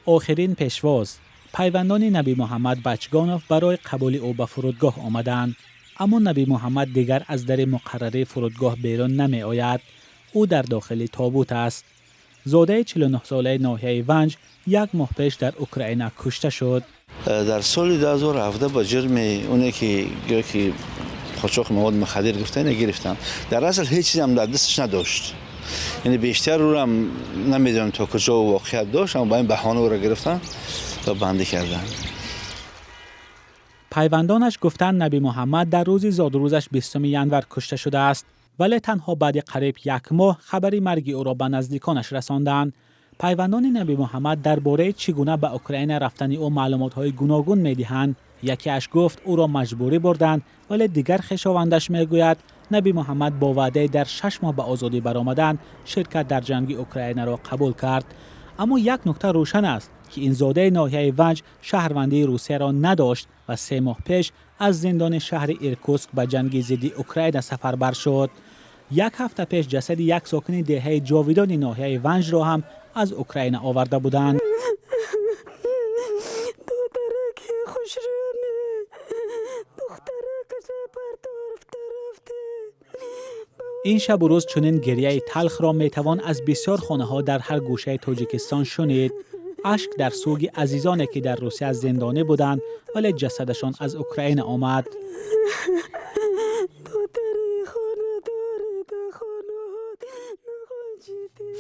آخرین پیشواز پیوندان نبی محمد بچگانوف برای قبول او به فرودگاه آمدند، اما نبی محمد دیگر از در مقرره فرودگاه بیرون نمی آید. او در داخل تابوت است. زاده 49 ساله ناحیه ونج یک ماه پیش در اوکراین کشته شد. در سال 2017 با جرم اونی که قاچاق مواد مخدر گرفتن در اصل هیچ چیزی هم در دستش نداشت، یعنی بیشتر رو هم نمیدونم تا کجا واقعیت داشت، اما با این بهانه او را گرفتن و بندی کردن. پیوندانش گفتند نبی محمد در روز زادروزش 20 ژانویه کشته شده است، ولی تنها بعد قریب یک ماه خبری مرگ او را به نزدیکانش رساندند. پیوندان نبی محمد درباره چگونه به اوکراین رفتن او معلومات‌های گوناگون می‌دهند. یکیش گفت او را مجبوری بردند، ولی دیگر خویشاوندش میگوید نبی محمد با وعده در 6 ماه به آزادی برآمدن شرکت در جنگ اوکراین را قبول کرد. اما یک نکته روشن است که این زاده ناحیه ونج شهروندی روسیه را نداشت و 3 ماه پیش از زندان شهر ایرکوتسک به جنگ ضد اوکراین سفربر شد. یک هفته پیش جسد یک ساکن دهه جاویدان ناحیه ونج را هم از اوکراین آورده بودند. این شب و روز چنین گریه تلخ را میتوان از بسیار خانه ها در هر گوشه تاجیکستان شنید. اشک در سوگ عزیزانی که در روسیه زندانی بودند ولی جسدشان از اوکراین آمد.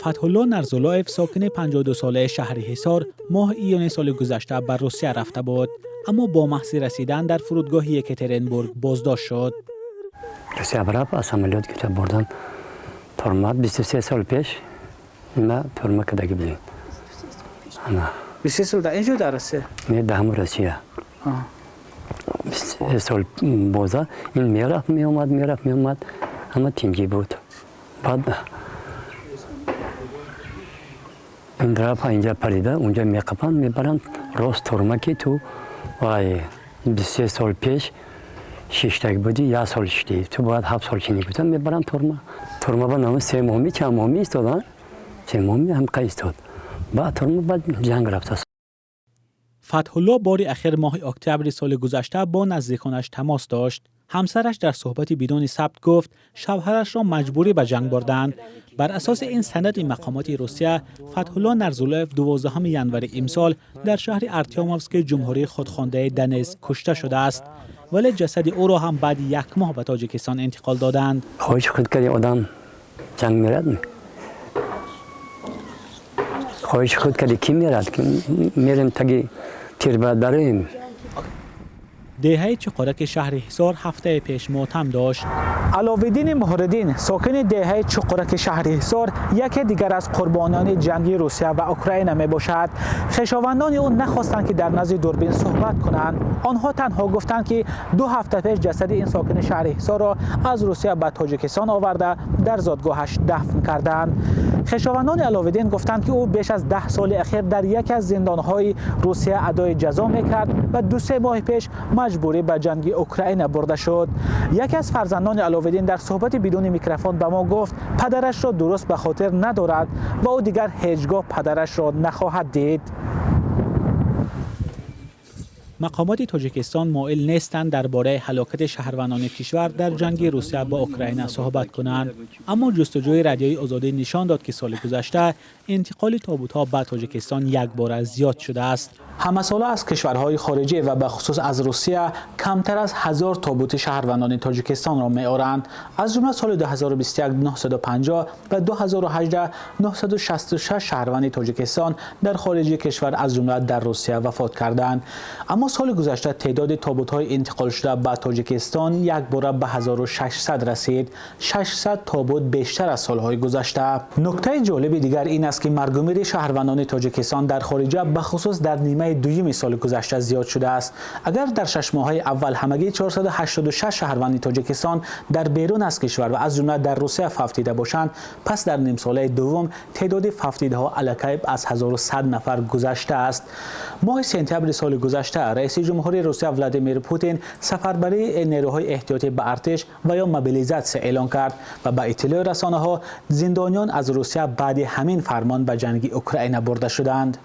فتح‌الله نرزولایف ساکن 52 ساله شهر حصار ماه ایون سال گذشته بر روسیه رفته بود، اما با محض رسیدن در فرودگاه یکاترینبورگ بازداشت شد. روسیه برای سامالیات گرفته بردن ترما 23 سال پیش ما ترما کداگی بودیم. 23 سال در اینجا در روسیه؟ نه در همون روسیه. 23 سال بازا این میرفت میومد همه تینجی بود. بعد این درپا اینجا پریده اونجا میقپن میبرن راست ترما که تو وای 23 سال پیش 6 تاگ بودی یا سال شدی تو باید 7 سال چینی بودن میبرن ترما با نام 3 ماهی چند ماهی ایستادن 3 ماهی هم ایستاد بعد ترما بعد جنگ رفت. فتح‌الله باری اخیر ماه اکتبر سال گذشته با نزدیکانش تماس داشت. همسرش در صحبتی بدون ثبت گفت شوهرش را مجبوری به جنگ بردند. بر اساس این سند مقامات روسیه، فتح‌الله نرزولایف 12 ژانویه امسال در شهر ارتیوموفسک جمهوری خودخوانده دنیز کشته شده است، ولی جسد او را هم بعد 1 ماه به تاجیکستان انتقال دادند. خواهش خود کردی آدم جنگ میرد خواهش خود کردی کی میرد که میریم تگی تیر بریم. دهه چقرک شهر حصار هفته پیش ماتم داشت. علاوالدین مهردین ساکن دهه چقرک شهر حصار یکی دیگر از قربانان جنگی روسیه و اوکراین می باشد. خویشاوندان او نخواستند که در نزد دوربین صحبت کنند. آنها تنها گفتند که 2 هفته پیش جسد این ساکن شهر حصار را از روسیه به تاجیکستان آورده در زادگاهش دفن کردند. خویشاوندان علاوالدین گفتند که او بیش از 10 سال اخیر در یکی از زندانهای روسیه ادای جزا میکرد و 2-3 ماه پیش مجبوری به جنگ اوکراین برده شد. یکی از فرزندان علاوالدین در صحبت بدون میکروفون به ما گفت پدرش را درست به خاطر ندارد و او دیگر هیچگاه پدرش را نخواهد دید. مقامات تاجیکستان مایل نیستند درباره هلاکت شهروندان کشور در جنگ روسیه با اوکراین صحبت کنند، اما جستجوی رادیوی آزادی نشان داد که سال گذشته انتقال تابوت‌ها به تاجیکستان یک بار زیاد شده است. همساله از کشورهای خارجی و به خصوص از روسیه کمتر از 1000 تابوت شهروندان تاجیکستان را می‌آورند. از جمله سال 2021 950 و 2018 966 شهروند تاجیکستان در خارج کشور از جمله در روسیه وفات کردند. اما سال گذشته تعداد تابوت‌های انتقال شده به تاجیکستان یک بار به 1600 رسید. 600 تابوت بیشتر از سال‌های گذشته. نکته جالب دیگر این است که مرگ و میر شهروندان تاجیکستان در خارج به خصوص در نیمه دوم سال گذشته زیاد شده است. اگر در 6 ماه‌های اول همگی 486 شهروند تاجیکستان در بیرون از کشور و از جمله در روسیه فوتیده باشند، پس در نیم ساله دوم تعداد فوتیده‌ها الکی از 1100 نفر گذشته است. ماه سپتامبر سال گذشته رئیس جمهوری روسیه ولادیمیر پوتین سفربری نیروهای احتیاطی به ارتش و یا موبیلیزاسیون اعلان کرد و به اطلاع رسانه‌ها زندانیان از روسیه بعد همین فرمان به جنگ اوکراین برده شدند.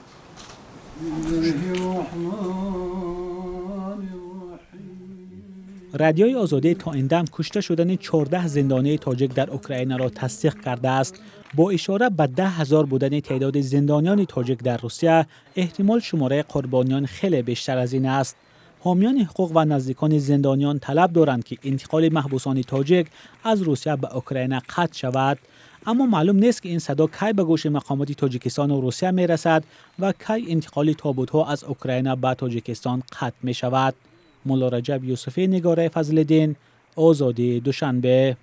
رادیوی آزادی تا این دم کشته شدن 14 زندانی تاجیک در اوکراین را تصدیق کرده است. با اشاره به 10,000 بودن تعداد زندانیان تاجیک در روسیه، احتمال شماره قربانیان خیلی بیشتر از این است. حامیان حقوق و نزدیکان زندانیان طلب دارند که انتقال محبوسان تاجیک از روسیه به اوکراین قطع شود، اما معلوم نیست که این صدا کی به گوش مقامات تاجیکستان و روسیه می رسد و کی انتقال تابوت‌ها از اوکراین به تاجیکستان قطع می شود. مولا رجب یوسفی، نگاره فضل‌الدین، آزادی دوشنبه.